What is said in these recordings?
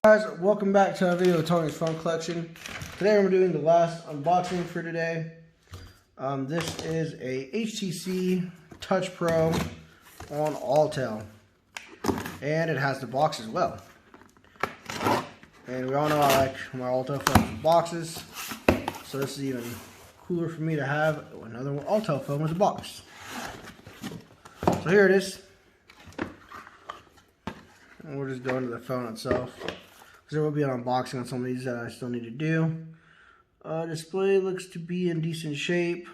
Guys, welcome back to another video of Tony's phone collection. Today we're doing the last unboxing for today. This is a HTC Touch Pro on Alltel, and it has the box as well. And we all know I like my Alltel phones with boxes, so this is even cooler for me to have another Alltel phone with a box. So here it is. And we'll just go into the phone itself, because there will be an unboxing on some of these that I still need to do. Display looks to be in decent shape.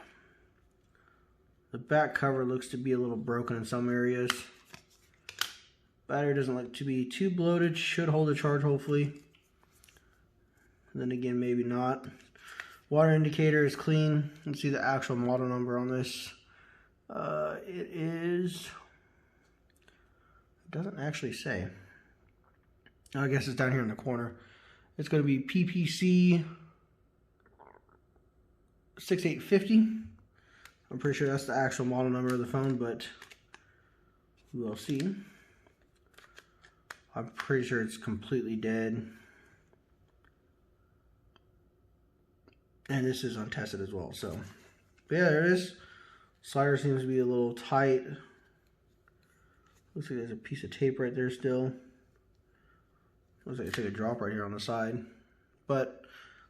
The back cover looks to be a little broken in some areas. Battery doesn't look to be too bloated. Should hold a charge, hopefully. Then again, maybe not. Water indicator is clean. You can see the actual model number on this. It doesn't actually say. I guess it's down here in the corner. It's going to be PPC 6850. I'm pretty sure that's the actual model number of the phone, but we'll see. I'm pretty sure it's completely dead. And this is untested as well. So, but yeah, there it is. Slider seems to be a little tight. Looks like there's a piece of tape right there still. Looks like it took a drop right here on the side. But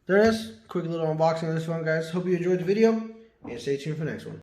there it is. Quick little unboxing of this one, guys. Hope you enjoyed the video, and stay tuned for the next one.